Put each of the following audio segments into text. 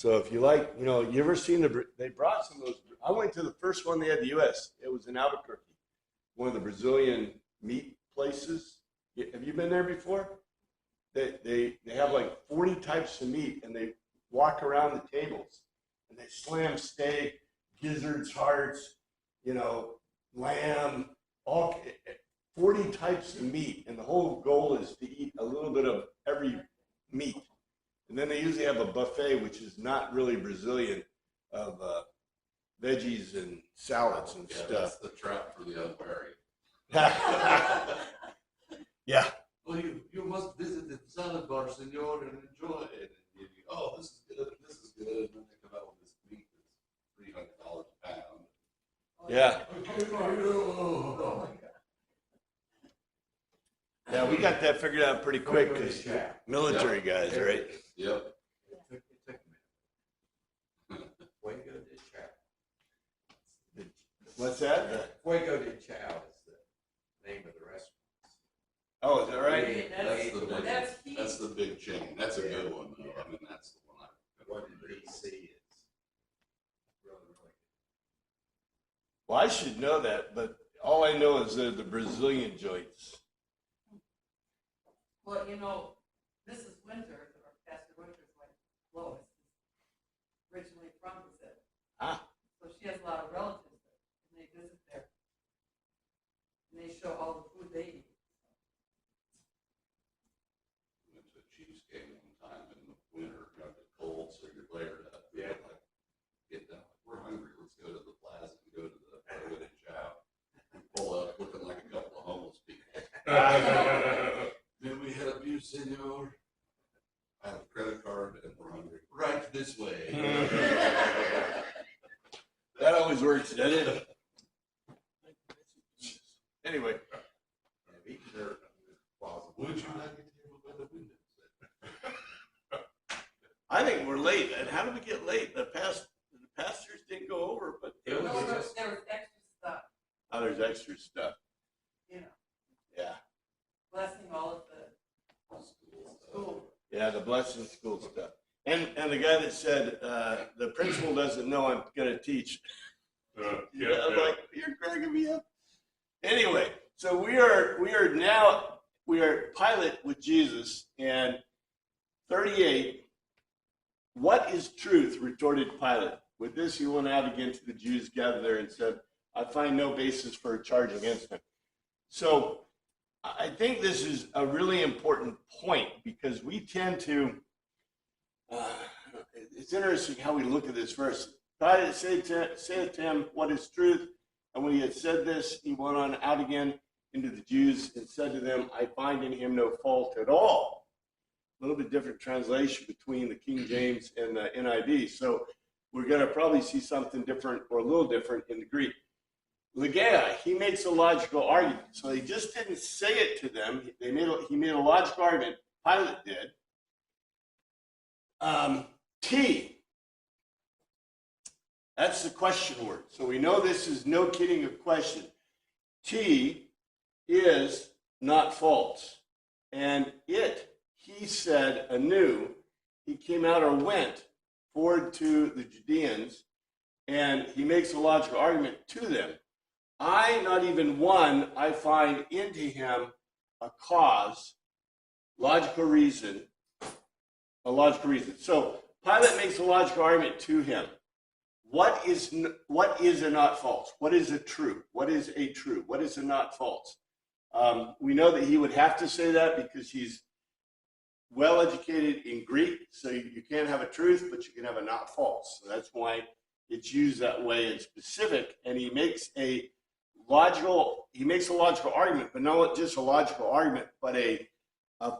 So if you like, you ever seen they brought some of those. I went to the first one they had in the U.S. It was in Albuquerque, one of the Brazilian meat places. Have you been there before? They have like 40 types of meat, and they walk around the tables, and they slam steak, gizzards, hearts, lamb, all 40 types of meat, and the whole goal is to eat a little bit of every meat. And then they usually have a buffet, which is not really Brazilian, of veggies and salads and stuff. That's the trap for the unwary. Yeah. Well, you must visit the salad bar, senor, and enjoy it. And oh, this is good, this is good. And then they come out with this meat that's $300 a pound. Yeah. Okay, oh my God. Yeah, we got that figured out pretty quick because military guys, right? Yep. It took a minute. Fuego de Chao. What's that? Fuego de Chao is the name of the restaurant. Oh, is that right? That's the big chain. That's a good one, though. I mean, that's the one One in DC is really, really good. Well, I should know that, but all I know is the Brazilian joints. Well, this is Winter, or Pastor Winter's wife, Lois, is originally from Brazil. Ah. So she has a lot of relatives there, and they visit there. And they show all the food they eat. We went to a Chiefs game one time in the winter, it's cold, so you're layered up. Yeah. Get down, we're hungry, let's go to the plaza and go to the Fuego de Chao. And pull up looking like a couple of homeless people. Then we had a view, senor. I have a credit card and we're hungry. Right this way. That always works, doesn't it? Anyway. Would you like a table by the window? I think we're late. And how did we get late? The pastors didn't go over, but There was extra stuff, oh, there's extra stuff. Yeah. blessing all of the school. Yeah, the blessing school stuff. And the guy that said the principal doesn't know I'm going to teach. I'm like, you're cracking me up. Anyway, so we are Pilate with Jesus, and 38. What is truth? Retorted Pilate. With this, he went out again to the Jews gathered there and said, I find no basis for a charge against him. So I think this is a really important point because we tend to, it's interesting how we look at this verse. Pilate said to him, what is truth? And when he had said this, he went on out again into the Jews and said to them, I find in him no fault at all. A little bit different translation between the King James and the NIV. So we're going to probably see something different or a little different in the Greek. Legea, he makes a logical argument. So he just didn't say it to them. He made a logical argument. Pilate did. T, that's the question word. So we know this is no kidding a question. T is not false. And he said anew, he came out or went forward to the Judeans, and he makes a logical argument to them. Not even one, I find into him a cause, a logical reason. So Pilate makes a logical argument to him. What is a not false? What is a true? What is a true? What is a not false? We know that he would have to say that because he's well educated in Greek, so you can't have a truth, but you can have a not false. So that's why it's used that way in specific, and he makes a logical argument, but not just a logical argument, but a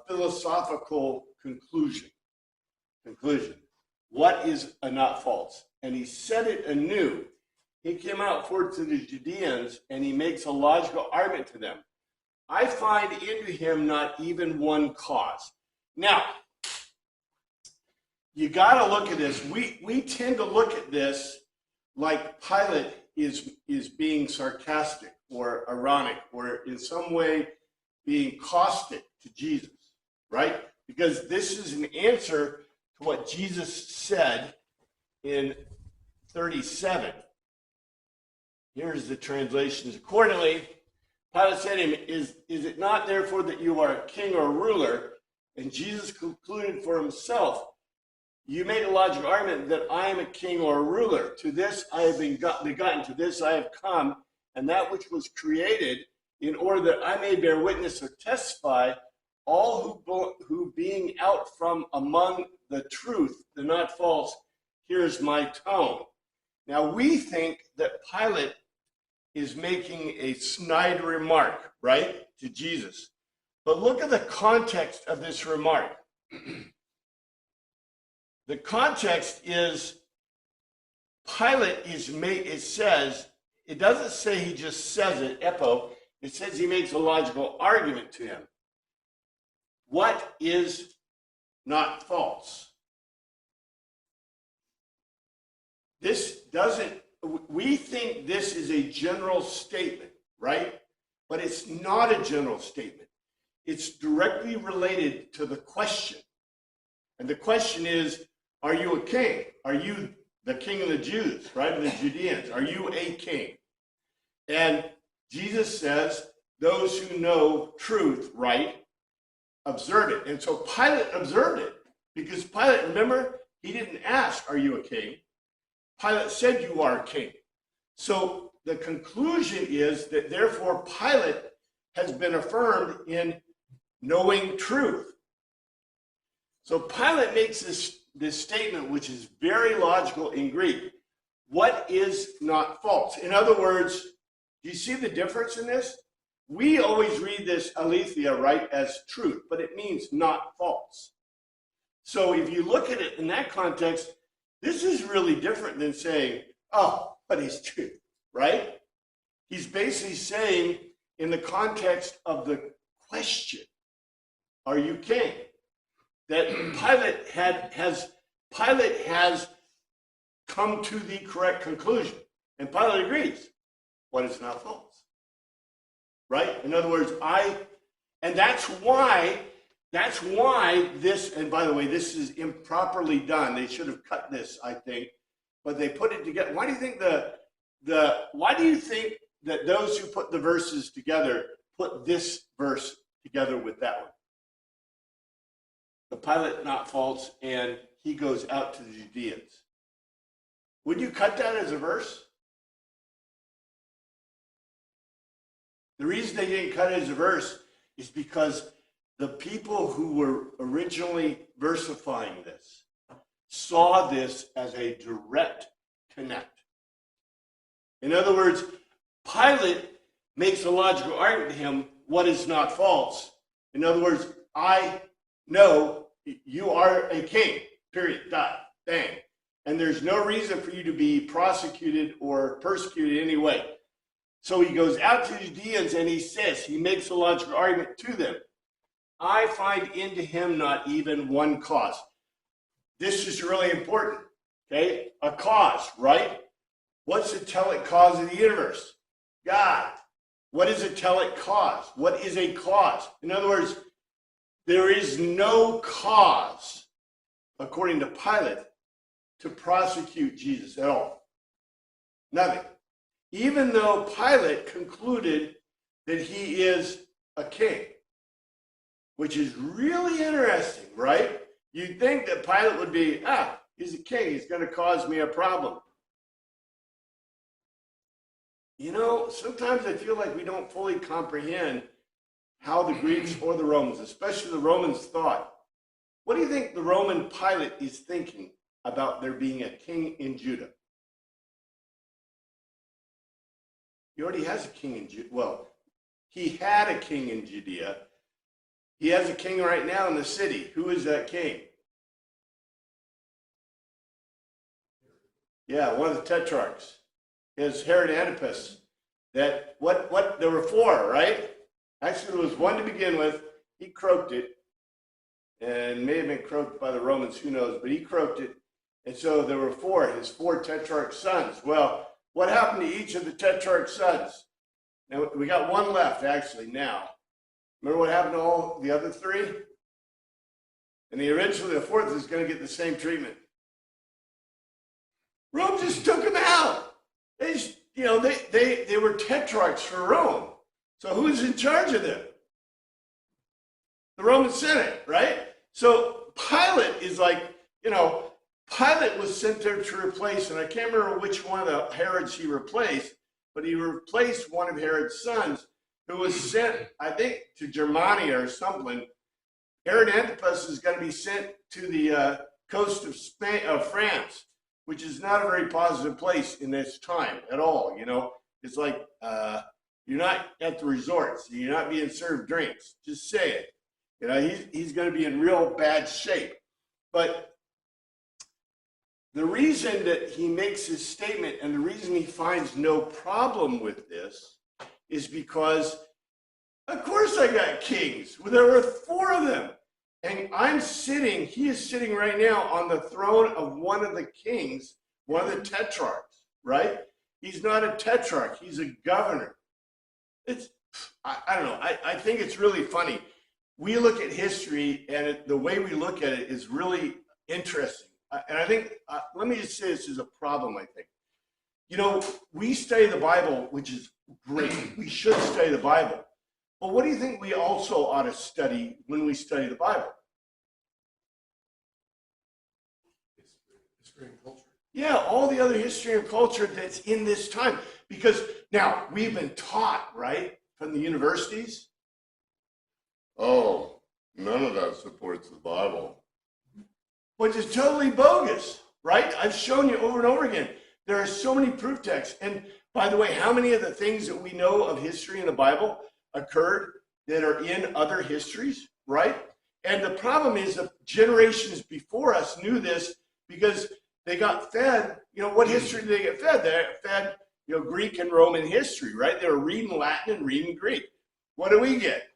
philosophical conclusion. What is a not false? And he said it anew. He came out forward to the Judeans, and he makes a logical argument to them. I find into him not even one cause. Now, you got to look at this. We tend to look at this like Pilate is being sarcastic or ironic or in some way being caustic to Jesus, right? Because this is an answer to what Jesus said in 37. Here's the translations. Accordingly, Pilate said to him, is it not therefore that you are a king or a ruler? And Jesus concluded for himself, you made a logical argument that I am a king or a ruler. To this I have been begotten, to this I have come, and that which was created, in order that I may bear witness or testify, all who being out from among the truth, the not false, hears my tone. Now we think that Pilate is making a snide remark, right, to Jesus. But look at the context of this remark. The context is Pilate it says, it doesn't say he just says it, epo, it says he makes a logical argument to him. What is not false? We think this is a general statement, right? But it's not a general statement. It's directly related to the question. And the question is, are you a king? Are you the king of the Jews, right? Of the Judeans? Are you a king? And Jesus says, those who know truth, right, observe it. And so Pilate observed it. Because Pilate, remember, he didn't ask, are you a king? Pilate said you are a king. So the conclusion is that therefore Pilate has been affirmed in knowing truth. So Pilate makes this statement, which is very logical in Greek. What is not false? In other words, do you see the difference in this? We always read this aletheia, right, as truth, but it means not false. So if you look at it in that context, this is really different than saying, oh, but is truth, right? He's basically saying in the context of the question, are you king? That Pilate has come to the correct conclusion. And Pilate agrees. What is not false? Right? In other words, and that's why this, and by the way, this is improperly done. They should have cut this, I think, but they put it together. Why do you think that those who put the verses together put this verse together with that one? The Pilate not false, and he goes out to the Judeans. Would you cut that as a verse? The reason they didn't cut it as a verse is because the people who were originally versifying this saw this as a direct connect. In other words, Pilate makes a logical argument to him, what is not false? In other words, I know you are a king, period, dot, bang. And there's no reason for you to be prosecuted or persecuted in any way. So he goes out to the Judeans and he makes a logical argument to them. I find into him not even one cause. This is really important, okay? A cause, right? What's the telic cause of the universe? God. What is a telic cause? What is a cause? In other words, there is no cause, according to Pilate, to prosecute Jesus at all. Nothing. Even though Pilate concluded that he is a king, which is really interesting, right? You'd think that Pilate would be, he's a king, he's going to cause me a problem. You know, sometimes I feel like we don't fully comprehend how the Greeks or the Romans, especially the Romans, thought. What do you think the Roman Pilate is thinking about there being a king in Judah? He already has a king in Judah. Well, he had a king in Judea. He has a king right now in the city. Who is that king? Yeah, one of the tetrarchs. Is Herod Antipas. There were four, right? Actually, there was one to begin with. He croaked it, and may have been croaked by the Romans, who knows, but he croaked it. And so there were four, his four tetrarch sons. Well, what happened to each of the tetrarch sons? Now, we got one left, actually, now. Remember what happened to all the other three? And eventually the fourth is going to get the same treatment. Rome just took them out. They just, they were tetrarchs for Rome. So who's in charge of them? The Roman Senate, right? So Pilate is like, Pilate was sent there to replace, and I can't remember which one of the Herods he replaced, but he replaced one of Herod's sons who was sent, I think, to Germania or something. Herod Antipas is going to be sent to the coast of Spain, of France, which is not a very positive place in this time at all. It's like you're not at the resorts, you're not being served drinks. Just say it. He's going to be in real bad shape. But the reason that he makes his statement and the reason he finds no problem with this is because, of course, I got kings. There were 4 of them. And he is sitting right now on the throne of one of the kings, one of the tetrarchs, right? He's not a tetrarch, he's a governor. I don't know, I think it's really funny. We look at history, and the way we look at it is really interesting. And I think, let me just say this is a problem, I think. We study the Bible, which is great. We should study the Bible. But what do you think we also ought to study when we study the Bible? History and culture. Yeah, all the other history and culture that's in this time. Because now we've been taught, right, from the universities. Oh, none of that supports the Bible. Which is totally bogus, right? I've shown you over and over again. There are so many proof texts. And by the way, how many of the things that we know of history in the Bible occurred that are in other histories, right? And the problem is that generations before us knew this because they got fed, what history did they get fed? They got fed, Greek and Roman history, right? They were reading Latin and reading Greek. What do we get?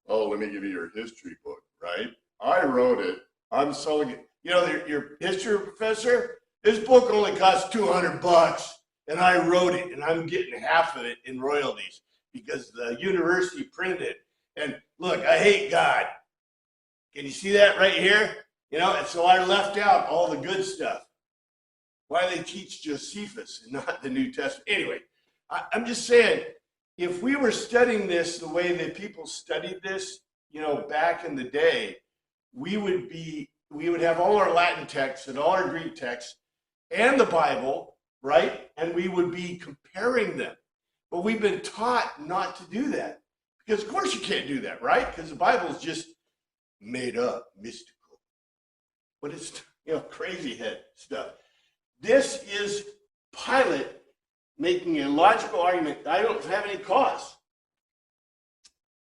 Oh, let me give you your history book, right? I wrote it. I'm selling it. Your history professor, this book only costs $200 and I wrote it and I'm getting half of it in royalties because the university printed it. And look, I hate God. Can you see that right here? And so I left out all the good stuff. Why do they teach Josephus and not the New Testament? Anyway, I'm just saying, if we were studying this the way that people studied this, back in the day, we would have all our Latin texts and all our Greek texts and the Bible, right? And we would be comparing them. But we've been taught not to do that. Because of course you can't do that, right? Because the Bible is just made up, mystical. But it's, crazy head stuff. This is Pilate making a logical argument. I don't have any cause.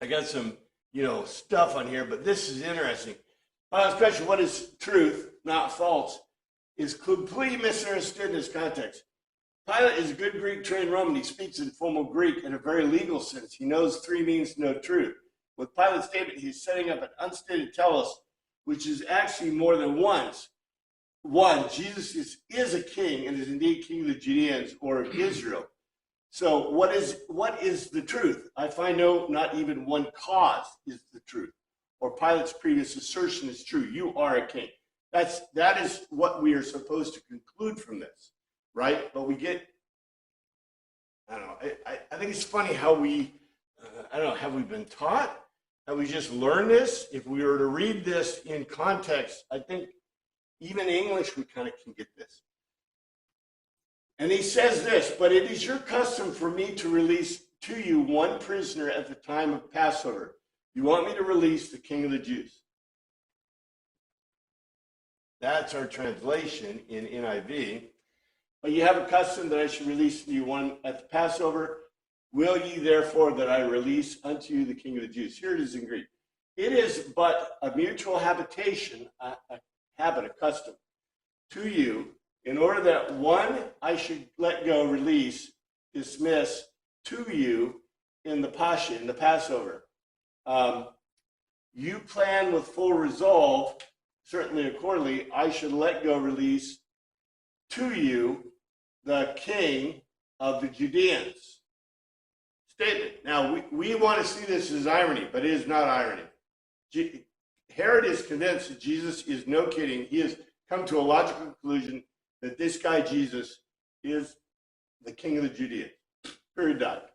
I got some, stuff on here, but this is interesting. Pilate's question, what is truth, not false, is completely misunderstood in this context. Pilate is a good Greek-trained Roman. He speaks in formal Greek in a very legal sense. He knows 3 means to know truth. With Pilate's statement, he's setting up an unstated telos, which is actually more than once. One, Jesus is a king and is indeed king of the Judeans or of Israel. So what is the truth? I find not even one cause is the truth. Or Pilate's previous assertion is true. You are a king. That is what we are supposed to conclude from this, right? But we get, I don't know, I think it's funny how have we been taught? Have we just learned this? If we were to read this in context, I think even English, we kind of can get this. And he says this, but it is your custom for me to release to you one prisoner at the time of Passover. You want me to release the King of the Jews? That's our translation in NIV. But you have a custom that I should release to you one at the Passover. Will ye therefore that I release unto you the King of the Jews? Here it is in Greek. It is but a mutual habitation, a habit, a custom to you, in order that one I should let go, release, dismiss to you in the Pascha, in the Passover. You plan with full resolve, certainly accordingly, I should let go, release to you the king of the Judeans. Statement. Now, we want to see this as irony, but it is not irony. Herod is convinced that Jesus is no kidding. He has come to a logical conclusion that this guy Jesus is the king of the Judeans. Period. Dot.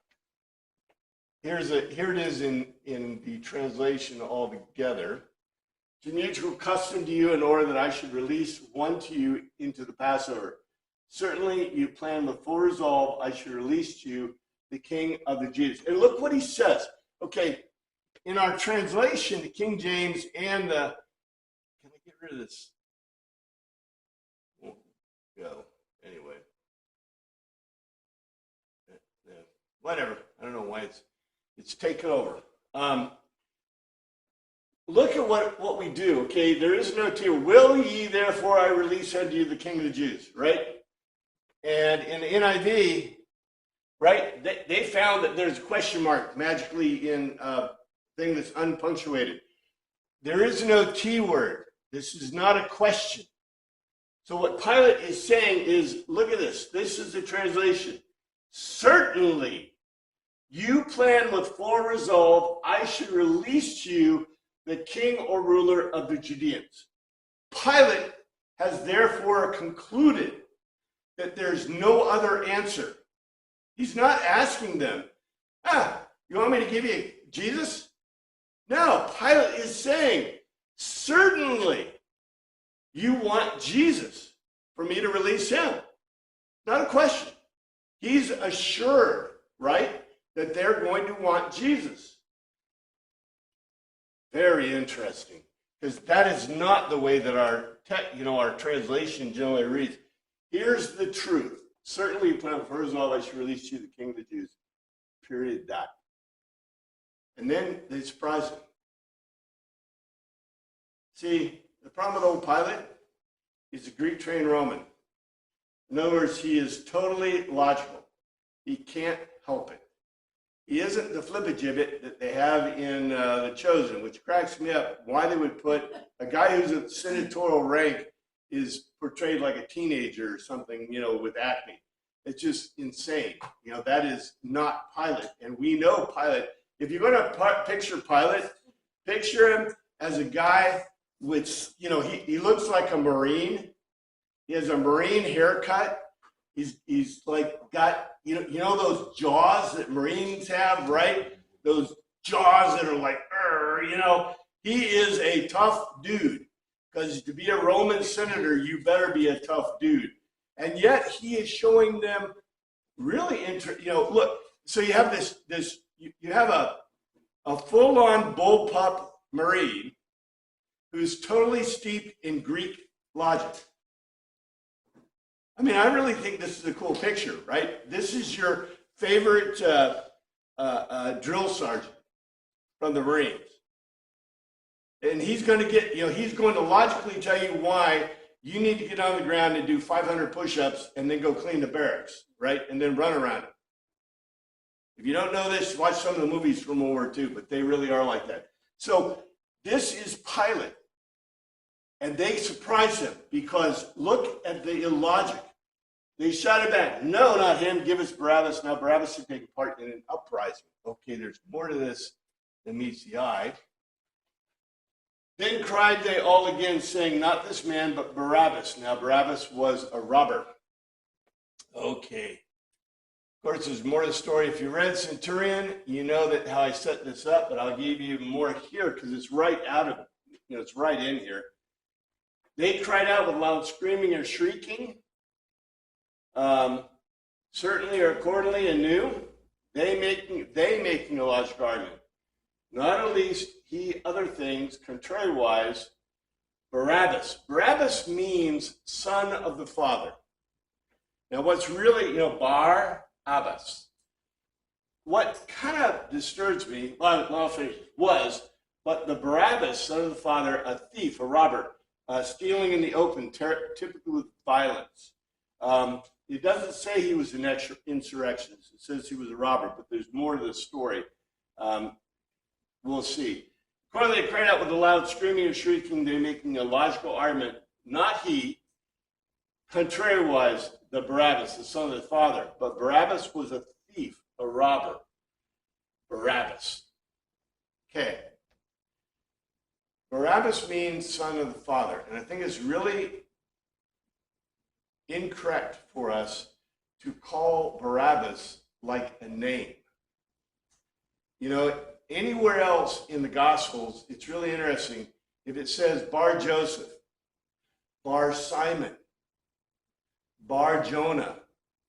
Here it is in the translation altogether. It's a mutual custom to you in order that I should release one to you into the Passover. Certainly you plan with full resolve, I should release to you the king of the Jews. And look what he says. Okay, in our translation, the King James and the, can I get rid of this? Won't go. Anyway. Yeah, whatever. I don't know why it's taken over. Look at what we do, okay? There is no tier. Will ye therefore I release unto you the king of the Jews, right? And in the NIV, right, they found that there's a question mark magically in a thing that's unpunctuated. There is no T word. This is not a question. So what Pilate is saying is, look at this. This is the translation. Certainly, you plan with full resolve, I should release to you the king or ruler of the Judeans. Pilate has therefore concluded that there's no other answer. He's not asking them, you want me to give you Jesus? No, Pilate is saying, certainly you want Jesus for me to release him. Not a question. He's assured, right, that they're going to want Jesus. Very interesting, because that is not the way that our translation generally reads. Here's the truth. Certainly, plan for resolve, I should release you the king of the Jews. Period. Dot. And then they surprise him. See, the problem with old Pilate is a Greek trained Roman. In other words, he is totally logical. He can't help it. He isn't the flippagibbet that they have in The Chosen, which cracks me up. Why they would put a guy who's at senatorial rank is portrayed like a teenager or something, with acne. It's just insane. That is not Pilate. And we know Pilate. If you're going to picture Pilate, picture him as a guy with, he looks like a Marine. He has a Marine haircut. He's like got, those jaws that Marines have, right? Those jaws that are like, he is a tough dude. Because to be a Roman senator, you better be a tough dude. And yet he is showing them really look, so you have you have a full-on bullpup Marine who's totally steeped in Greek logic. I mean, I really think this is a cool picture, right? This is your favorite drill sergeant from the Marines. And he's going to he's going to logically tell you why you need to get on the ground and do 500 push-ups and then go clean the barracks, right? And then run around it. If you don't know this, watch some of the movies from World War II, but they really are like that. So this is Pilate. And they surprise him because look at the illogic. They shouted back, no, not him, give us Barabbas. Now Barabbas should take part in an uprising. Okay, there's more to this than meets the eye. Then cried they all again, saying, not this man, but Barabbas. Now Barabbas was a robber. Okay. Of course, there's more to the story. If you read Centurion, you know that how I set this up, but I'll give you more here because it's right out of it. It's right in here. They cried out with loud screaming and shrieking. Certainly or accordingly anew, they making a logical argument. Not at least he other things, contrariwise, Barabbas. Barabbas means son of the father. Now what's really, Bar Abbas. What kind of disturbs me, was, but the Barabbas, son of the father, a thief, a robber, stealing in the open, typically with violence. It doesn't say he was an insurrectionist. It says he was a robber, but there's more to the story. We'll see. Accordingly, they cried out with a loud screaming and shrieking. They're making a logical argument. Not he. Contrariwise, the Barabbas, the son of the father. But Barabbas was a thief, a robber. Barabbas. Okay. Barabbas means son of the father. And I think it's really incorrect for us to call Barabbas like a name. You know, anywhere else in the Gospels, it's really interesting. If it says Bar Joseph, Bar Simon, Bar Jonah,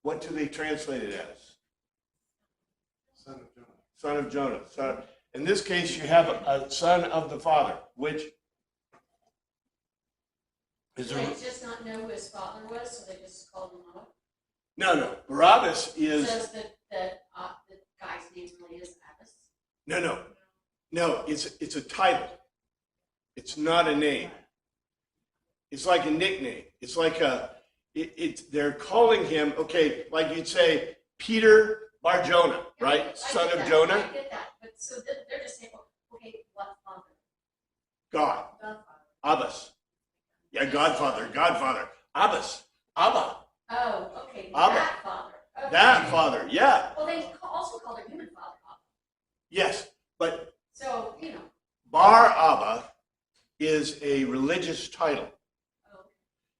what do they translate it as? Son of Jonah. Son of Jonah. Son. In this case, you have a son of the Father, which is Did they just not know who his father was, so they just called him Abba? no. Barabbas It is says that the guy's name really is Abbas. no. It's a title. It's not a name. It's like a nickname. It's like they're calling him, okay, like you'd say Peter Bar Jonah, right? I Son get of that, Jonah. I get that, but so they're just saying, okay, what father? God. Godfather. Abbas. Yeah, Godfather. Abbas. Abba. Oh, okay, Abba. that father. Okay. That father. Yeah. Well, they also call their human father Abba. Yes. But So, you know. Bar Abba is a religious title. Oh,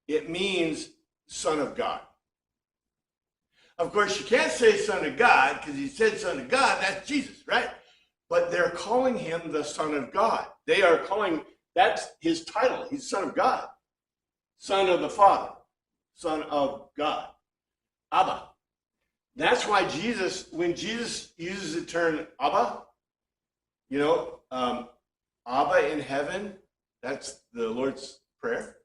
It means son of God. Of course, you can't say son of God because he said son of God, that's Jesus, right? But they're calling him the Son of God. They are calling, that's his title. He's Son of God. Son of the Father. Son of God. Abba. That's why Jesus, when Jesus uses the term Abba, you know, Abba in heaven, that's the Lord's Prayer,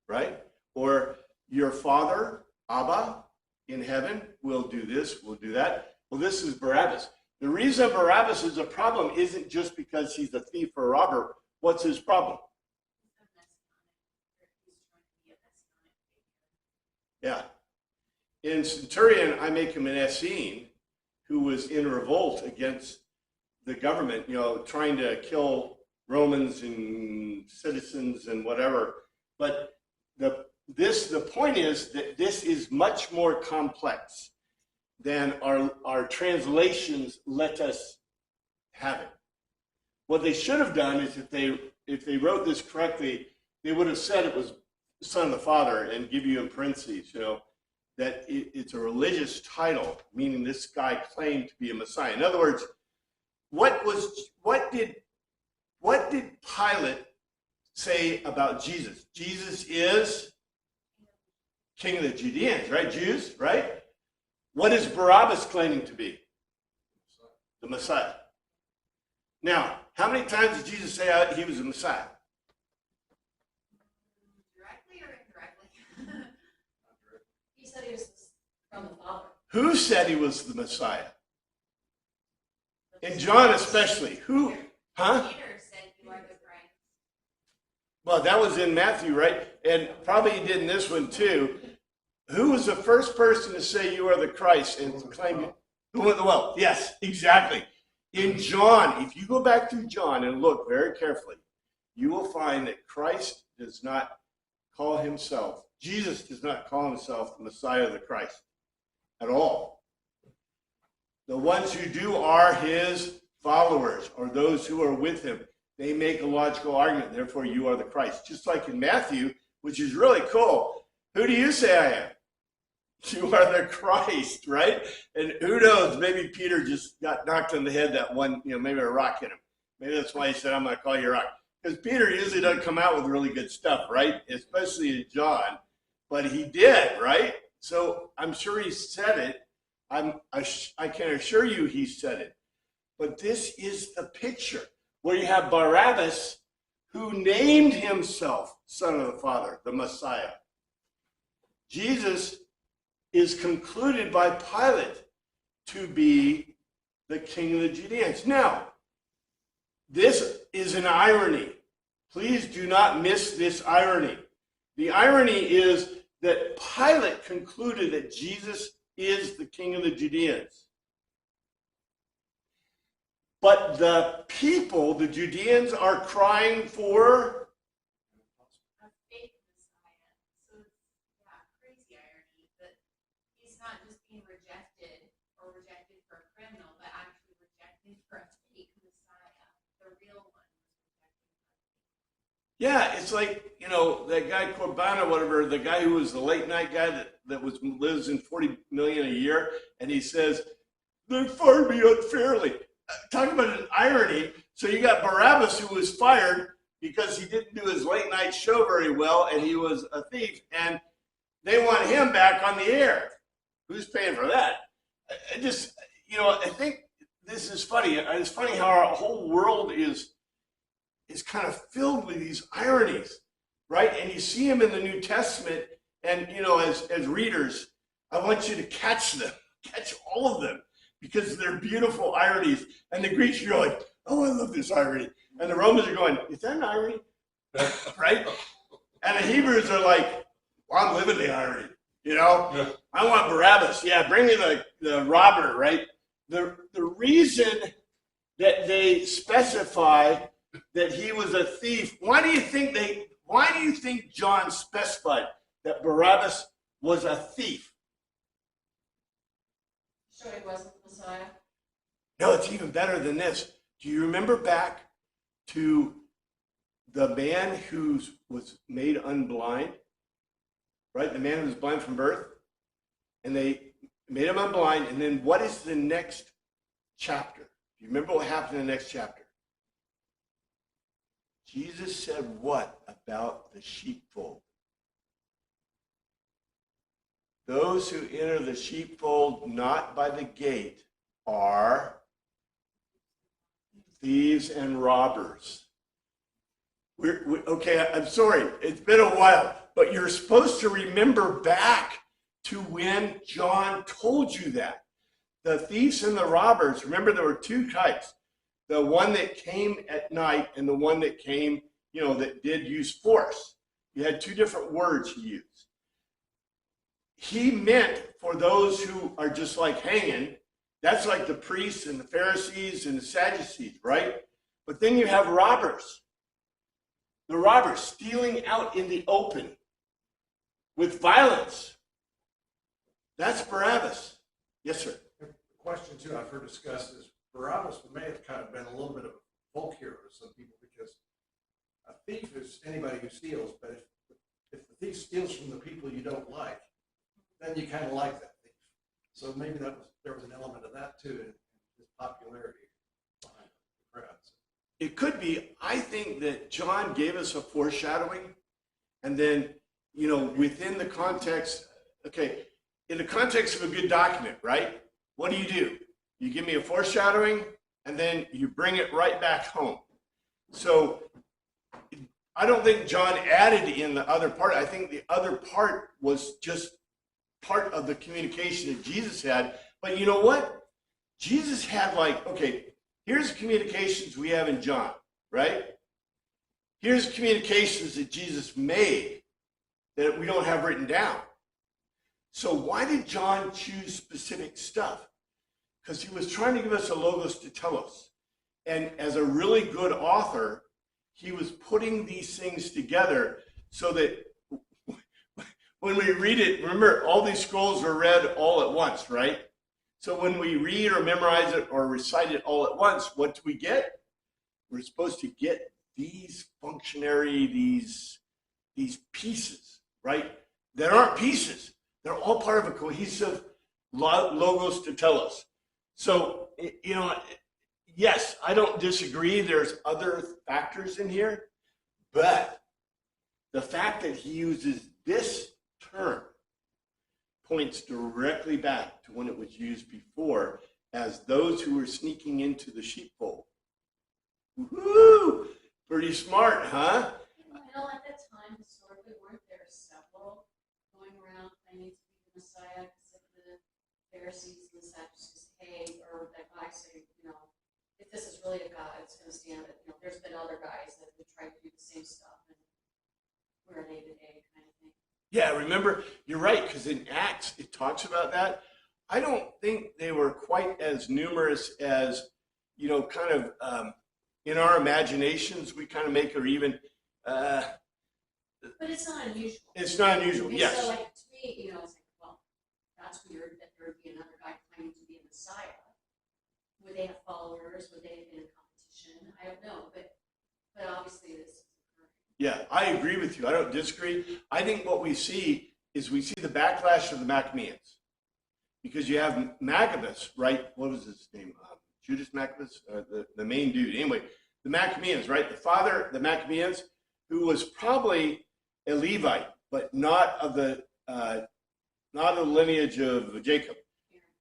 right? Or your Father, Abba, in heaven will do this, will do that. Well, this is Barabbas. The reason Barabbas is a problem isn't just because he's a thief or a robber. What's his problem? Yeah. In Centurion, I make him an Essene who was in revolt against the government, you know, trying to kill Romans and citizens and whatever. But the point is that this is much more complex than our translations let us have it. What they should have done is if they wrote this correctly, they would have said it was Son of the Father and give you in parentheses, you know, that it's a religious title, meaning this guy claimed to be a Messiah. In other words, what did Pilate say about Jesus? Jesus is King of the Judeans, right? Jews, right? What is Barabbas claiming to be? The Messiah. Now, how many times did Jesus say he was the Messiah? Directly or indirectly? He said he was from the Father. Who said he was the Messiah? And John especially. Who? Huh? Peter said you are the Christ. Well, that was in Matthew, right? And probably he did in this one too. Who was the first person to say you are the Christ and claim it? Who went the well? Yes, exactly. In John, if you go back to John and look very carefully, you will find that Christ does not call himself, Jesus does not call himself the Messiah of the Christ at all. The ones who do are his followers or those who are with him. They make a logical argument, therefore you are the Christ. Just like in Matthew, which is really cool. Who do you say I am? You are the Christ, right? And who knows, maybe Peter just got knocked on the head that one, you know, maybe a rock hit him. Maybe that's why he said, I'm going to call you a rock. Because Peter usually doesn't come out with really good stuff, right? Especially in John. But he did, right? So I'm sure he said it. I can assure you he said it. But this is the picture where you have Barabbas who named himself Son of the Father, the Messiah. Jesus is concluded by Pilate to be the King of the Judeans. Now, this is an irony. Please do not miss this irony. The irony is that Pilate concluded that Jesus is the King of the Judeans. But the people, the Judeans, are crying for A fake Messiah. So it's, yeah, crazy irony that he's not just being rejected or rejected for a criminal, but actually rejected for a fake Messiah. The real one was rejected for a fake one. yeah, it's like that guy Corbana, whatever, the guy who was the late night guy that lives in 40 million a year, and he says, they fired me unfairly. Talking about an irony. So you got Barabbas, who was fired because he didn't do his late night show very well, and he was a thief, and they want him back on the air. Who's paying for that? I just, I think this is funny. It's funny how our whole world is kind of filled with these ironies, right? And you see them in the New Testament, and as readers, I want you to catch them, catch all of them, because they're beautiful ironies. And the Greeks are going, oh, I love this irony. And the Romans are going, is that an irony? Right? And the Hebrews are like, well, I'm living the irony. Yeah. I want Barabbas. Yeah, bring me the robber, right? The reason that they specify that he was a thief, why do you think John specified that Barabbas was a thief? So he wasn't the Messiah? No, it's even better than this. Do you remember back to the man who was made unblind? Right? The man who was blind from birth? And they made him unblind. And then what is the next chapter? Do you remember what happened in the next chapter? Jesus said what about the sheepfold? Those who enter the sheepfold not by the gate are thieves and robbers. Okay, I'm sorry, it's been a while, but you're supposed to remember back to when John told you that. The thieves and the robbers, remember there were two types. The one that came at night and the one that came, that did use force. You had two different words he used. He meant for those who are just like hanging, that's like the priests and the Pharisees and the Sadducees, right? But then you have robbers. The robbers stealing out in the open with violence. That's Barabbas. Yes, sir. The question, too, I've heard discussed is Barabbas may have kind of been a little bit of a folk hero to some people, because a thief is anybody who steals, but if the thief steals from the people you don't like, then you kind of like that thief. So maybe there was an element of that, too, in his popularity behind the crowds. It could be. I think that John gave us a foreshadowing, and then, within the context, in the context of a good document, right? What do? You give me a foreshadowing, and then you bring it right back home. So I don't think John added in the other part. I think the other part was just part of the communication that Jesus had. But you know what? Jesus had here's the communications we have in John, right? Here's communications that Jesus made that we don't have written down. So why did John choose specific stuff? Because he was trying to give us a logos to telos. And as a really good author, he was putting these things together so that when we read it, remember, all these scrolls are read all at once, right? So when we read or memorize it or recite it all at once, what do we get? We're supposed to get these these pieces, right? That aren't pieces. They're all part of a cohesive logos to tell us. So, yes, I don't disagree. There's other factors in here, but the fact that he uses this term points directly back to when it was used before as those who were sneaking into the sheepfold. Woohoo! Pretty smart, huh? At that time, historically, weren't there several going around claiming to be the Messiah? Because the Pharisees and the Sadducees, or that guy say, if this is really a God, it's going to stand it. There's been other guys that have tried to do the same stuff, and where are they today, kind of thing. Yeah, remember, you're right, because in Acts, it talks about that. I don't think they were quite as numerous as, in our imaginations, we kind of make, or even. But it's not unusual. It's not unusual, yes. So, to me, it's well, that's weird that there would be another guy claiming to be a Messiah. Would they have followers? Would they have been in competition? I don't know, but obviously this is occurring. Yeah, I agree with you. I don't disagree. I think what we see is we see the backlash of the Maccabees because you have Maccabees, right? What was his name? Judas Maccabees, the main dude. Anyway, the Maccabees, right? The father, the Maccabees, who was probably a Levite, but not of the lineage of Jacob,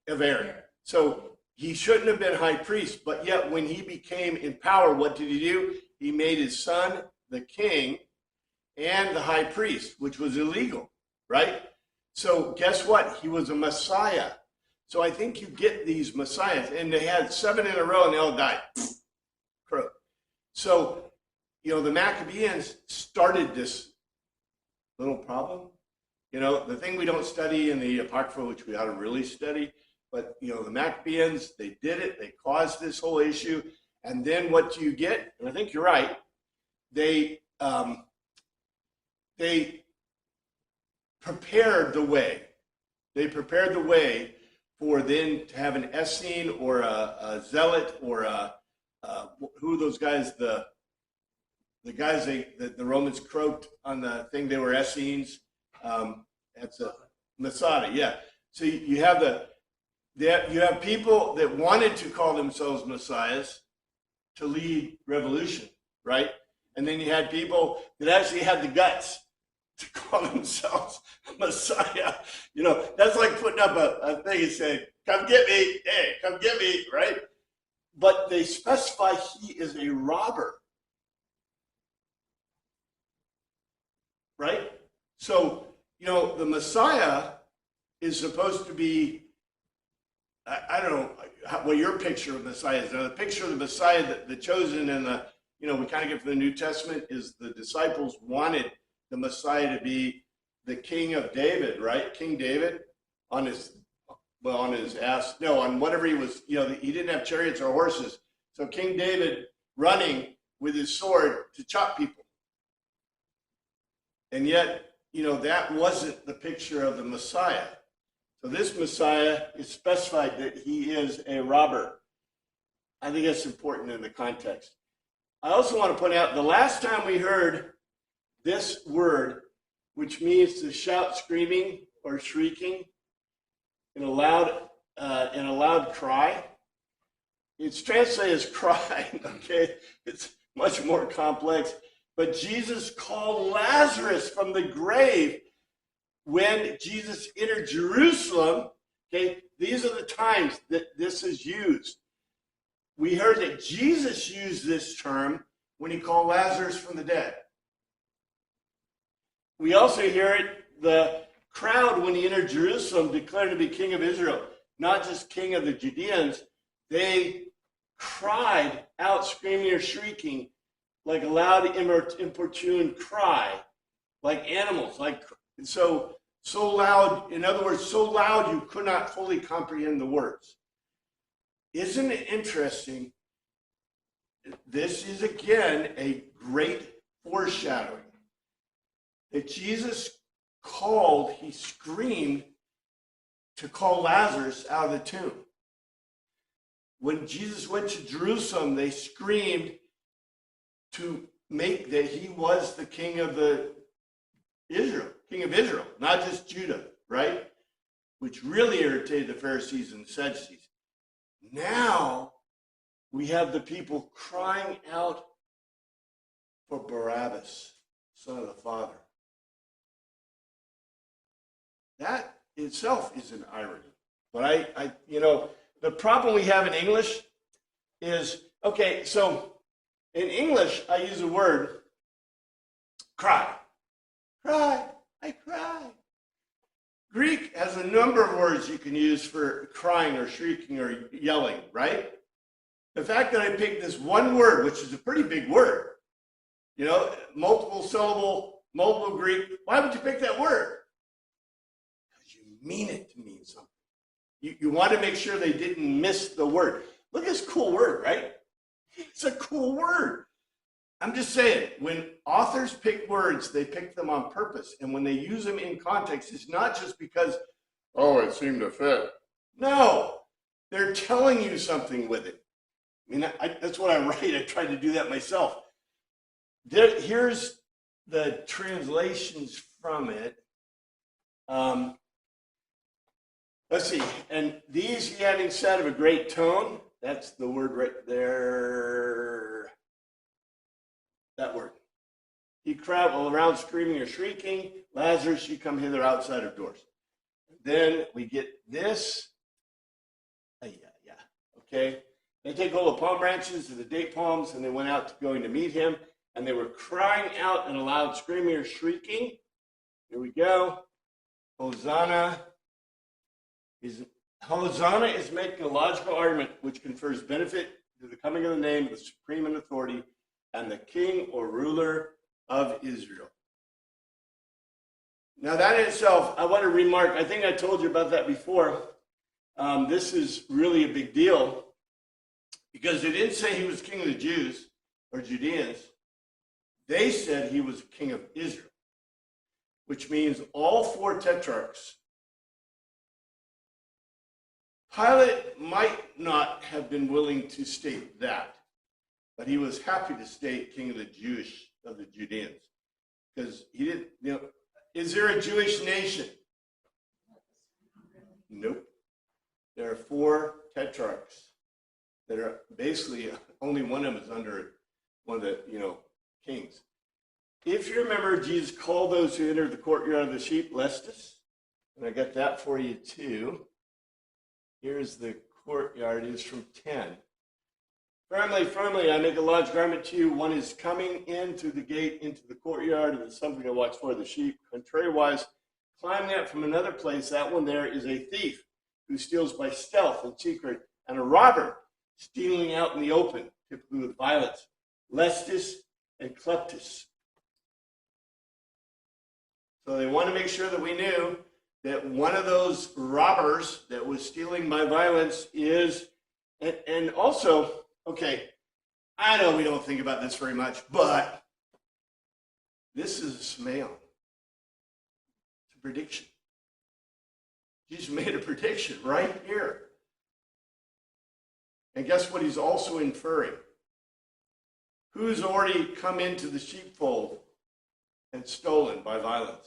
of Aaron. So he shouldn't have been high priest, but yet when he became in power, what did he do? He made his son the king and the high priest, which was illegal, right? So guess what? He was a Messiah. So I think you get these Messiahs, and they had 7 in a row, and they all died. Crow. So, the Maccabees started this little problem. The thing we don't study in the Apocrypha, which we ought to really study, but, the Maccabees, they did it. They caused this whole issue. And then what do you get? And I think you're right. They prepared the way. They prepared the way for then to have an Essene or a zealot or who are those guys? The guys the Romans croaked on the thing. They were Essenes. That's a Masada. Yeah. So you have you have people that wanted to call themselves messiahs to lead revolution, right? And then you had people that actually had the guts to call themselves Messiah. That's like putting up a thing and saying, come get me, hey, come get me, right? But they specify he is a robber, right? So, the Messiah is supposed to be, I don't know what your picture of Messiah is. Now, the picture of the Messiah, the chosen and we kind of get from the New Testament is the disciples wanted the Messiah to be the king of David, right? King David on whatever he was, he didn't have chariots or horses. So King David running with his sword to chop people. And yet, that wasn't the picture of the Messiah. So this Messiah is specified that he is a robber. I think that's important in the context. I also want to point out the last time we heard this word, which means to shout, screaming, or shrieking in a loud cry, it's translated as cry, okay? It's much more complex. But Jesus called Lazarus from the grave when Jesus entered Jerusalem. Okay, these are the times that this is used. We heard that Jesus used this term when he called Lazarus from the dead. We also hear it, the crowd when he entered Jerusalem declared to be king of Israel, not just king of the Judeans. They cried out, screaming or shrieking, like a loud, importune cry, like animals, so loud. In other words, so loud you could not fully comprehend the words. Isn't it interesting? This is again a great foreshadowing that Jesus he screamed to call Lazarus out of the tomb. When Jesus went to Jerusalem, they screamed to make that he was the king of Israel, not just Judah, right? Which really irritated the Pharisees and the Sadducees. Now we have the people crying out for Barabbas, son of the Father. That itself is an irony. But the problem we have in English is, okay, so in English, I use the word cry. Cry, I cry. Greek has a number of words you can use for crying or shrieking or yelling, right? The fact that I picked this one word, which is a pretty big word, multiple syllable, multiple Greek, why would you pick that word? Because you mean it to mean something. You want to make sure they didn't miss the word. Look at this cool word, right? It's a cool word. I'm just saying, when authors pick words, they pick them on purpose. And when they use them in context, it's not just because, it seemed to fit. No, they're telling you something with it. I mean, that's what I write. I try to do that myself. Here's the translations from it. Let's see. And these he having said of a great tone. That's the word right there. That word. He cried all around screaming or shrieking, Lazarus, you come hither outside of doors. Then we get this. Okay. They take hold of palm branches and the date palms, and they went out going to meet him, and they were crying out in a loud screaming or shrieking. Here we go. Hosanna is making a logical argument which confers benefit to the coming of the name of the supreme in authority and the king or ruler of Israel. Now that in itself, I want to remark, I think I told you about that before. This is really a big deal because they didn't say he was king of the Jews or Judeans. They said he was king of Israel, which means all four tetrarchs. Pilate might not have been willing to state that, but he was happy to state king of the Judeans, because he didn't, is there a Jewish nation? Nope. There are four tetrarchs that are basically, only one of them is under one of the, kings. If you remember, Jesus called those who entered the courtyard of the sheep Lestus, and I got that for you too. Here's the courtyard. It is from 10. Firmly, firmly, I make a large garment to you. One is coming in through the gate into the courtyard, and it's something to watch for the sheep. Contrariwise, climbing up from another place, that one there is a thief who steals by stealth and secret, and a robber stealing out in the open, typically with violence. Lestus and Cleptus. So they want to make sure that we knew that one of those robbers that was stealing by violence is, and also, okay, I know we don't think about this very much, but this is a smail. It's a prediction. Jesus made a prediction right here. And guess what he's also inferring? Who's already come into the sheepfold and stolen by violence?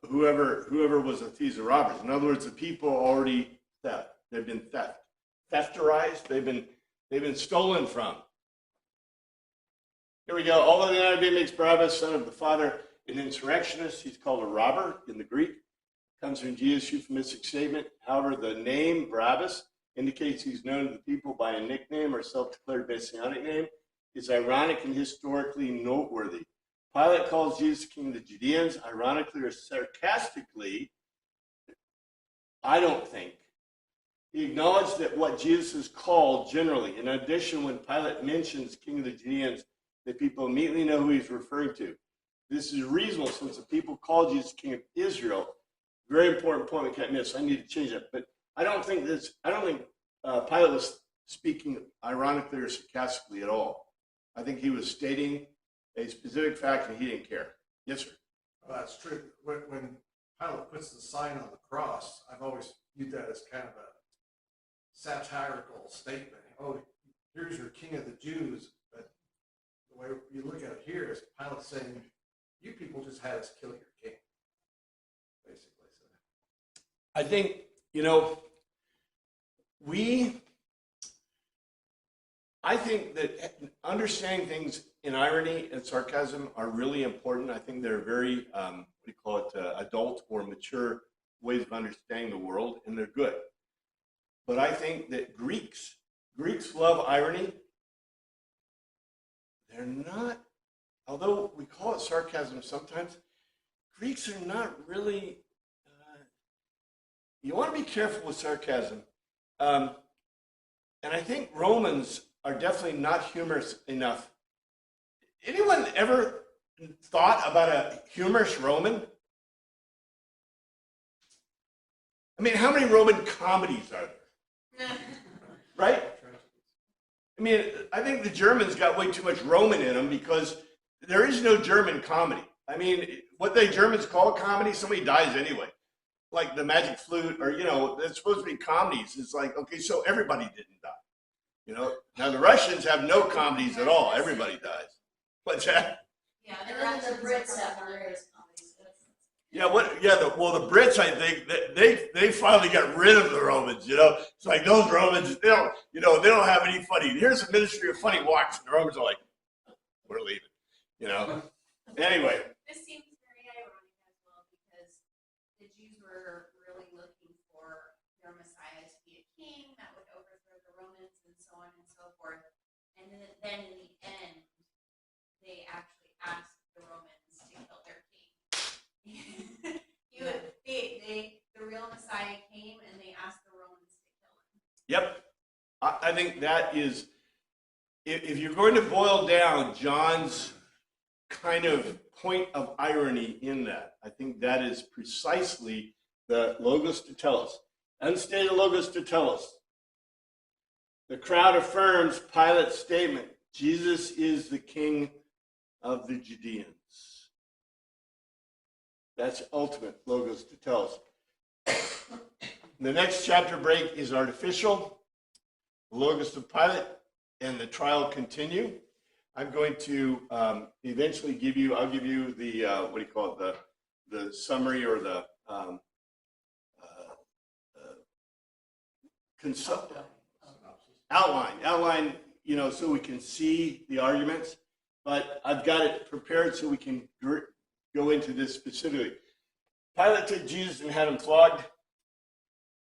Whoever was a thieves or robbers. In other words, the people already theft. They've been thefterized. They've been stolen from. Here we go. Although the NIV makes Barabbas, son of the father, an insurrectionist, he's called a robber in the Greek. Comes from Jesus' euphemistic statement. However, the name Barabbas indicates he's known to the people by a nickname or self-declared messianic name. Is ironic and historically noteworthy. Pilate calls Jesus king of the Judeans, ironically or sarcastically. I don't think. He acknowledged that what Jesus is called generally. In addition, when Pilate mentions king of the Judeans, the people immediately know who he's referring to. This is reasonable since the people call Jesus king of Israel. Very important point we can't miss. I need to change that. But I don't think Pilate was speaking ironically or sarcastically at all. I think he was stating a specific fact and he didn't care. Yes, sir. Well, that's true. When Pilate puts the sign on the cross, I've always viewed that as kind of a satirical statement. Oh, here's your king of the Jews. But the way you look at it here is Pilate saying, you people just had us kill your king, basically. So I think, I think that understanding things in irony and sarcasm are really important. I think they're very, adult or mature ways of understanding the world, and they're good. But I think that Greeks love irony. They're not, although we call it sarcasm sometimes, Greeks are not really, you want to be careful with sarcasm. And I think Romans are definitely not humorous enough. Anyone ever thought about a humorous Roman? I mean, how many Roman comedies are there? Right? I mean, I think the Germans got way too much Roman in them because there is no German comedy. I mean, what the Germans call comedy, somebody dies anyway. Like the Magic Flute, or, it's supposed to be comedies. It's like, okay, so everybody didn't die. Now the Russians have no comedies at all. Everybody dies. What's that? Yeah, And their then the actions Brits are have hilarious comedies. Yeah, well, the Brits, I think, they finally got rid of the Romans. It's like those Romans, they don't have any funny. Here's a ministry of funny walks, and the Romans are like, we're leaving. Anyway, This seems very ironic as well because the Jews were really looking for their Messiah to be a king that would overthrow the Romans and so on and so forth. And then in the end, they actually asked the Romans to kill their king. The real Messiah came and they asked the Romans to kill him. yep, I think that is, if you're going to boil down John's kind of point of irony in that, I think that is precisely the logos to telos, unstated logos to telos. The crowd affirms Pilate's statement, Jesus is the king of the Judeans. That's ultimate logos to telos. The next chapter break is artificial. The logos of Pilate and the trial continue. I'm going to eventually I'll give you the, what do you call it, the summary or the outline, so we can see the arguments. But I've got it prepared so we can go into this specifically. Pilate took Jesus and had him flogged.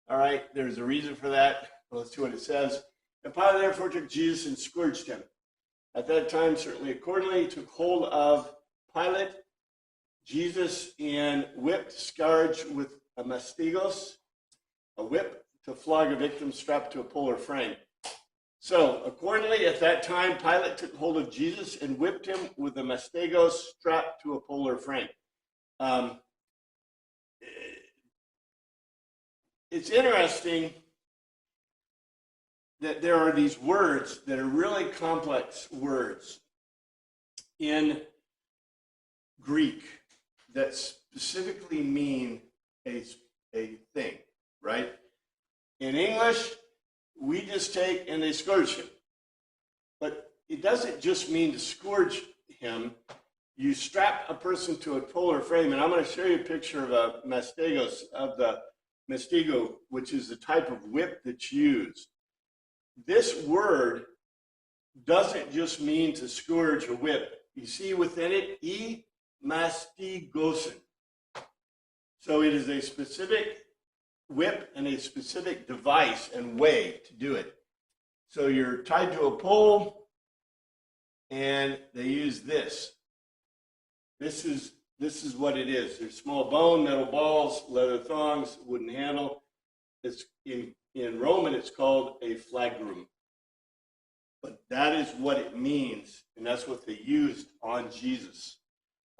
All right, there's a reason for that. Well, let's see what it says. And Pilate therefore took Jesus and scourged him. At that time, certainly accordingly, he took hold of Pilate, Jesus, and whipped, scourged with a mastigos, a whip to flog a victim strapped to a pole or frame. So, accordingly, at that time, Pilate took hold of Jesus and whipped him with a mastigos strapped to a pole or frame. It's interesting that there are these words that are really complex words in Greek that specifically mean a thing, right? In English, we just take and they scourge him. But it doesn't just mean to scourge him. You strap a person to a pole or frame, and I'm going to show you a picture of a mastigos, of the mastigo, which is the type of whip that's used. This word doesn't just mean to scourge or whip. You see within it, e mastigosen. So it is a specific whip and a specific device and way to do it. So you're tied to a pole, and they use this. This is what it is. There's small bone, metal balls, leather thongs, wooden handle. It's in Roman, it's called a flagrum. But that is what it means, and that's what they used on Jesus.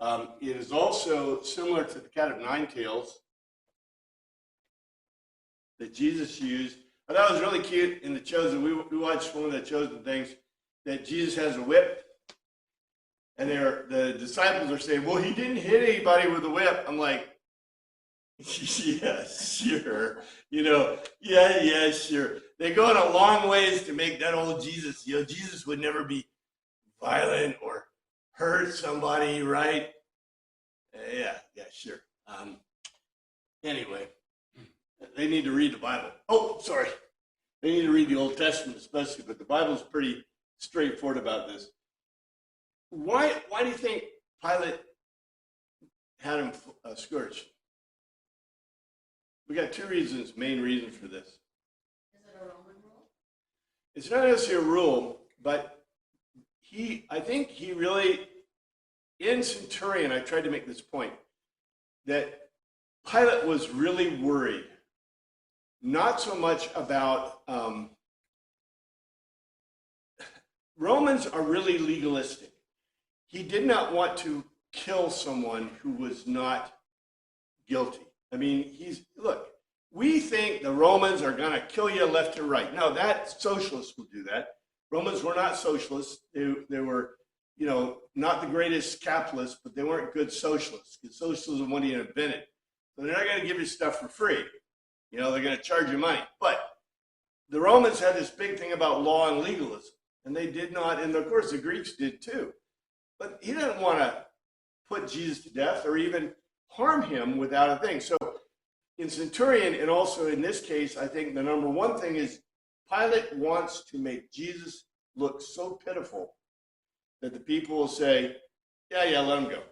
It is also similar to the cat of nine tails that Jesus used. I thought it was really cute in The Chosen. We watched one of the Chosen things that Jesus has a whip, and the disciples are saying, well, he didn't hit anybody with a whip. I'm like, yeah, sure. Yeah, sure. They're going a long ways to make that old Jesus. Jesus would never be violent or hurt somebody, right? Yeah, sure. Anyway, they need to read the Bible. Oh, sorry. They need to read the Old Testament especially, but the Bible's pretty straightforward about this. Why do you think Pilate had him scourged? We got two reasons, main reasons for this. Is it a Roman rule? It's not necessarily a rule, but I think he really, in Centurion, I tried to make this point, that Pilate was really worried, not so much about, Romans are really legalistic. He did not want to kill someone who was not guilty. I mean, look, we think the Romans are going to kill you left and right. No, socialists will do that. Romans were not socialists. They were, not the greatest capitalists, but they weren't good socialists, because socialism wasn't even invented. So they're not going to give you stuff for free. They're going to charge you money. But the Romans had this big thing about law and legalism, and they did not, and of course the Greeks did too. but he didn't want to put Jesus to death or even harm him without a thing. So in Centurion, and also in this case, I think the number one thing is Pilate wants to make Jesus look so pitiful that the people will say, yeah, let him go,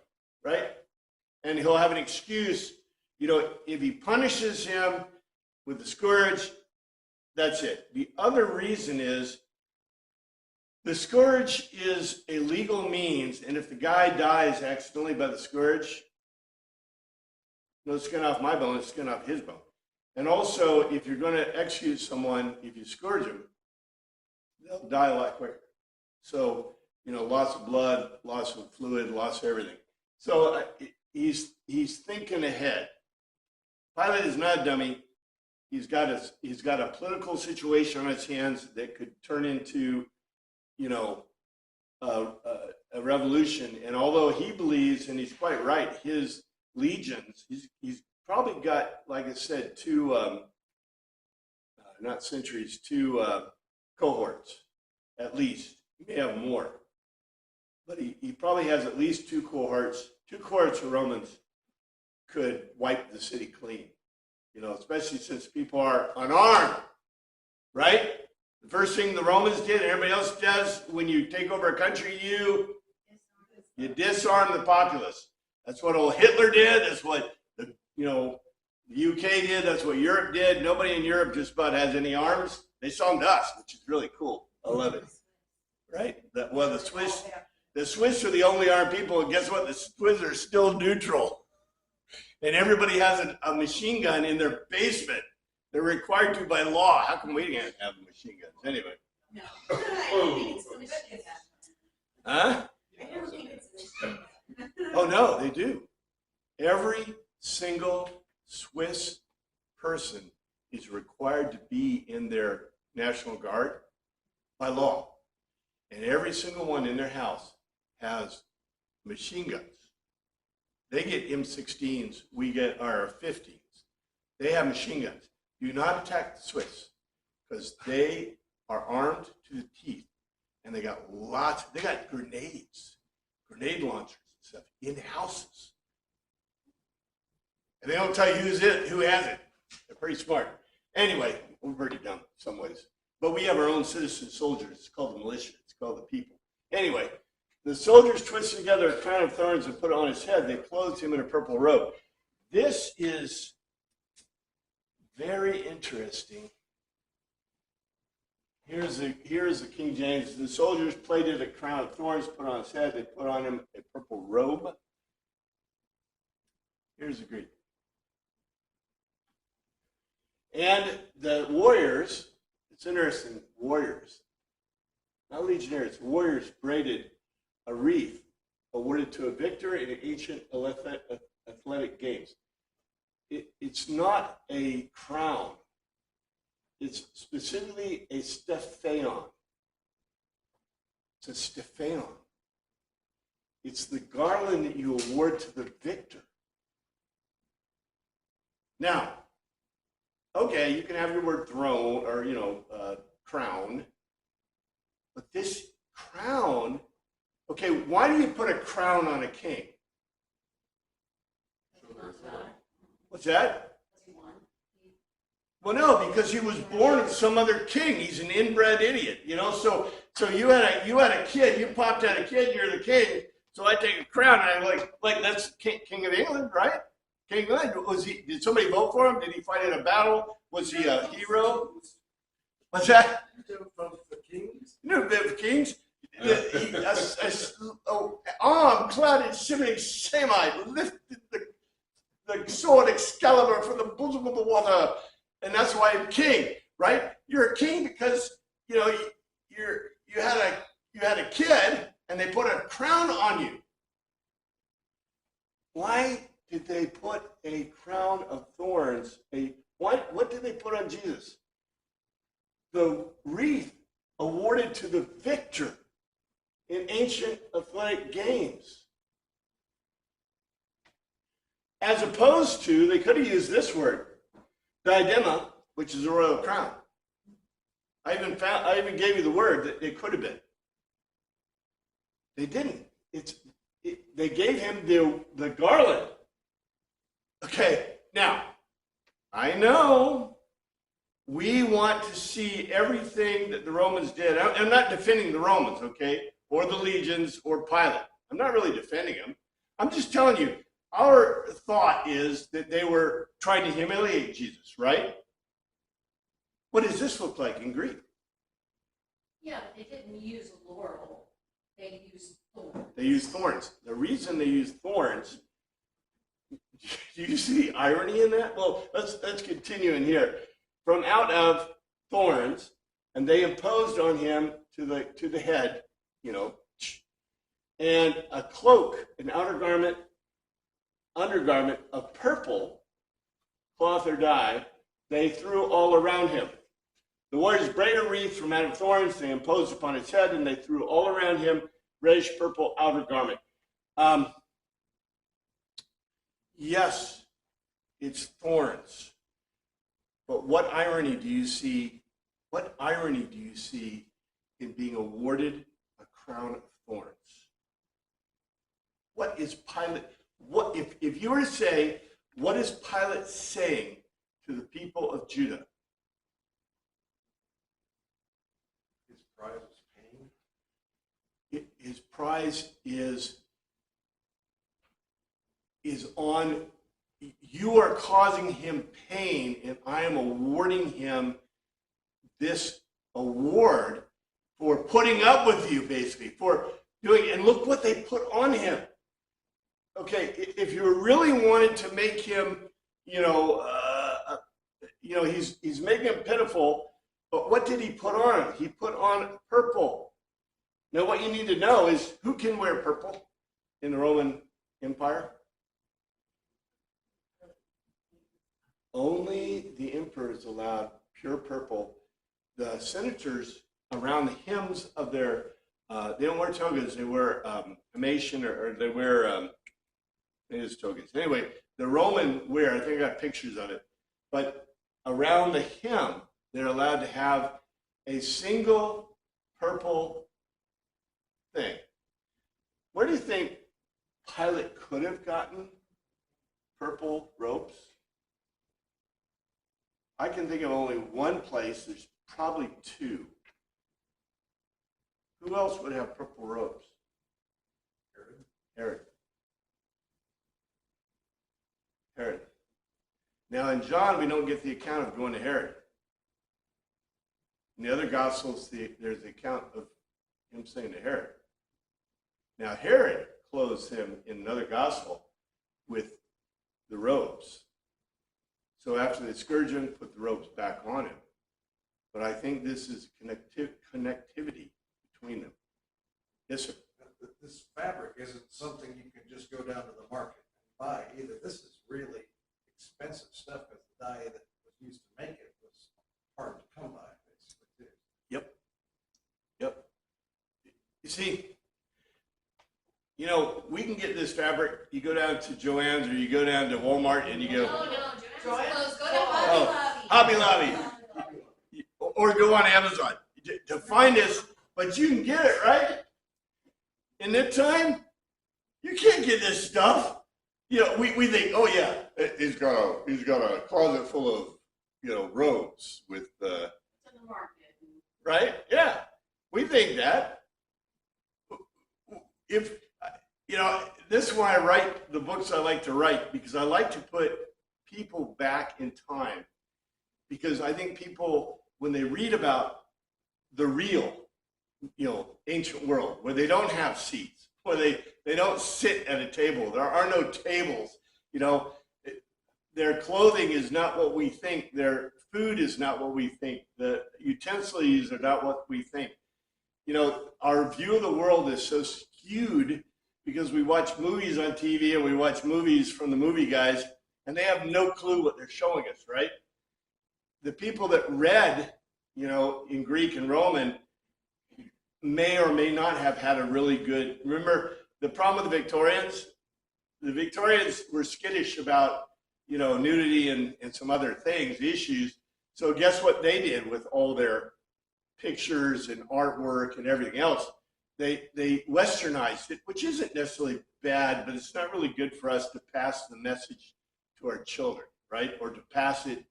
right? And he'll have an excuse. You know, if he punishes him with the scourge, that's it. The other reason is the scourge is a legal means, and if the guy dies accidentally by the scourge, no skin off my bone, it's skin off his bone. And also, if you're going to execute someone, if you scourge them, they'll die a lot quicker. So, you know, loss of blood, loss of fluid, loss of everything. So he's thinking ahead. Pilate is not a dummy. He's got a political situation on his hands that could turn into, you know, a revolution. And although he believes, and he's quite right, his legions, he's probably got, like I said, two cohorts at least. He may have more, but he probably has at least two cohorts. Two cohorts of Romans could wipe the city clean, you know, especially since people are unarmed, right? The first thing the Romans did, and everybody else does, when you take over a country, you disarm the populace. That's what old Hitler did. That's what the UK did. That's what Europe did. Nobody in Europe just about has any arms. They saw them to us, which is really cool. I love it. Right? The Swiss are the only armed people, and guess what? The Swiss are still neutral. And everybody has a machine gun in their basement. They're required to by law. How come we can't have machine guns anyway? No. I don't think it's the machine gun. Huh? I don't think it's the machine gun. Oh, no, they do. Every single Swiss person is required to be in their National Guard by law. And every single one in their house has machine guns. They get M16s, we get our 15s. They have machine guns. Do not attack the Swiss because they are armed to the teeth and they got grenades, grenade launchers and stuff in houses. And they don't tell you who has it. They're pretty smart. Anyway, we're pretty dumb in some ways. But we have our own citizen soldiers. It's called the militia. It's called the people. Anyway, the soldiers twisted together a crown of thorns and put it on his head. They clothed him in a purple robe. This is very interesting. Here's the King James. The soldiers plaited a crown of thorns, put on his head. They put on him a purple robe. Here's the Greek. And the warriors, it's interesting, warriors, not legionnaires, warriors braided a wreath awarded to a victor in ancient athletic games. It's not a crown. It's specifically a stephaon. It's a stephaon. It's the garland that you award to the victor. Now, okay, you can have your word throne or, crown. But this crown, okay, why do you put a crown on a king? What's that? Well, no, because he was born of some other king. He's an inbred idiot, So you had a kid. You popped out a kid. You're the king. So I take a crown and I'm like that's King of England, right? King of England. Did somebody vote for him? Did he fight in a battle? Was he a hero? What's that? You never voted for kings? You never voted for kings? Clouded shivering Semite lifted the sword Excalibur from the bosom of the water, and that's why I'm king, right? You're a king because you had a kid, and they put a crown on you. Why did they put a crown of thorns? What did they put on Jesus? The wreath awarded to the victor in ancient athletic games. As opposed to, they could have used this word, diadema, which is a royal crown. I even gave you the word that it could have been. They didn't. they gave him the garland. Okay, now, I know we want to see everything that the Romans did. I'm not defending the Romans, okay, or the legions or Pilate. I'm not really defending them. I'm just telling you, our thought is that they were trying to humiliate Jesus, right? What does this look like in Greek? Yeah, but they didn't use laurel, they used thorns. They used thorns. The reason they used thorns, do you see the irony in that? Well, let's continue in here. From out of thorns, and they imposed on him to the head, and a cloak, an outer garment, undergarment of purple cloth or dye, they threw all around him. The warriors braided a wreath from out of thorns, they imposed upon his head, and they threw all around him reddish purple outer garment. Yes, it's thorns. But what irony do you see? What irony do you see in being awarded a crown of thorns? What is Pilate? What if you were to say, what is Pilate saying to the people of Judah? His prize is pain. His prize is on. You are causing him pain, and I am awarding him this award for putting up with you, basically, for doing. And look what they put on him. Okay, if you really wanted to make him, he's making him pitiful. But what did he put on him? He put on purple. Now, what you need to know is who can wear purple in the Roman Empire? Only the emperors allowed pure purple. The senators around the hems of their, they don't wear togas, they wear amation or they wear, it is togas. Anyway, the Roman wear, I think I got pictures of it, but around the hem, they're allowed to have a single purple thing. Where do you think Pilate could have gotten purple robes? I can think of only one place. There's probably two. Who else would have purple robes? Herod. Now in John, we don't get the account of going to Herod. In the other Gospels, there's the account of him saying to Herod. Now Herod clothes him in another Gospel with the robes. So after they scourge him, put the robes back on him. But I think this is connectivity between them. Yes, sir. This fabric isn't something you can just go down to the market and buy either. This is really expensive stuff because the dye that was used to make it was hard to come by, basically, too. Yep. You see, we can get this fabric. You go down to Joann's or you go down to Walmart and you go. No, Joanne's Joanne's closed. Go to Hobby Lobby. Hobby Lobby. Or go on Amazon to find this, but you can get it, right? In that time, you can't get this stuff. We think, oh yeah, he's got a closet full of robes with It's in the market. right? Yeah, we think that. If this is why I write the books I like to write, because I like to put people back in time, because I think people, when they read about the real ancient world, where they don't have seats, where they don't sit at a table, there are no tables, their clothing is not what we think, their food is not what we think, the utensils are not what we think. Our view of the world is so skewed because we watch movies on TV and we watch movies from the movie guys, and they have no clue what they're showing us, right? The people that read, in Greek and Roman may or may not have had a really good, remember the problem with the Victorians? The Victorians were skittish about, nudity and some other things, issues. So guess what they did with all their pictures and artwork and everything else? they westernized it, which isn't necessarily bad, but it's not really good for us to pass the message to our children, right? Or to pass it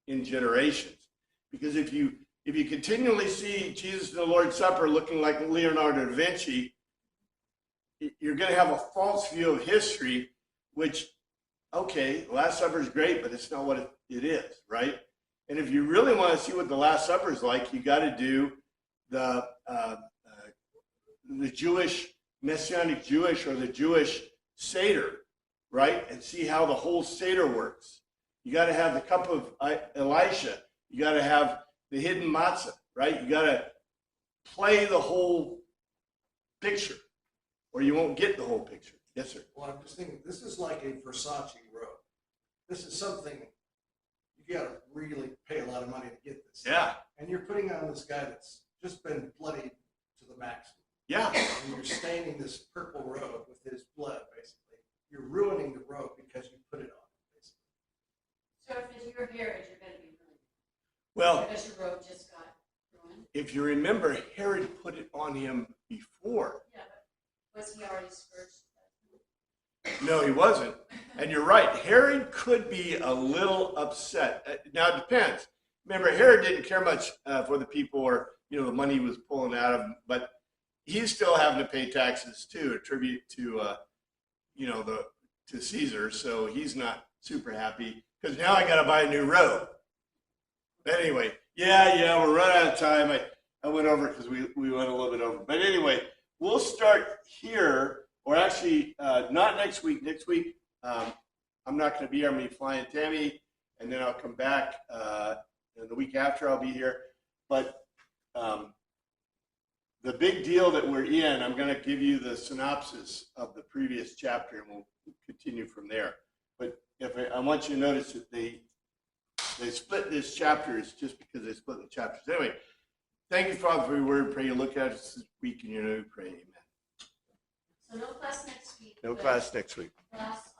in generations. Because if you continually see Jesus in the Lord's Supper looking like Leonardo da Vinci, you're going to have a false view of history, which, okay, the Last Supper is great, but it's not what it is, right? And if you really want to see what the Last Supper is like, you got to do the Jewish, Messianic Jewish, or the Jewish Seder, right? And see how the whole Seder works. You got to have the cup of Elisha. You got to have the hidden matzah, right? You got to play the whole picture, or you won't get the whole picture. Yes, sir. Well, I'm just thinking, this is like a Versace robe. This is something you got to really pay a lot of money to get this. Yeah. And you're putting on this guy that's just been bloodied to the maximum. Yeah. And you're staining this purple robe with his blood, basically. You're ruining the robe because you put it on, basically. So if it's your heritage, you're gonna be ruined. Well, Because your robe just got ruined. if you remember, Herod put it on him before. Yeah, but was he already scourged? No, he wasn't. And you're right. Herod could be a little upset. Now, it depends. Remember, Herod didn't care much for the people, or, the money he was pulling out of him, but he's still having to pay taxes too, a tribute to, to Caesar. So he's not super happy because now I got to buy a new robe. But anyway, yeah, we're running out of time. I went over because we went a little bit over. But anyway, we'll start here. Or actually, not next week. Next week, I'm not going to be here. I'm going to be flying Tammy, and then I'll come back. And the week after, I'll be here. But the big deal that we're in, I'm going to give you the synopsis of the previous chapter, and we'll continue from there. But I want you to notice that they split this chapter. It's just because they split the chapters. Anyway, thank you, Father, for your word. Pray you look at us this week, and you know, pray. Amen. So no class next week. No but class next week. Class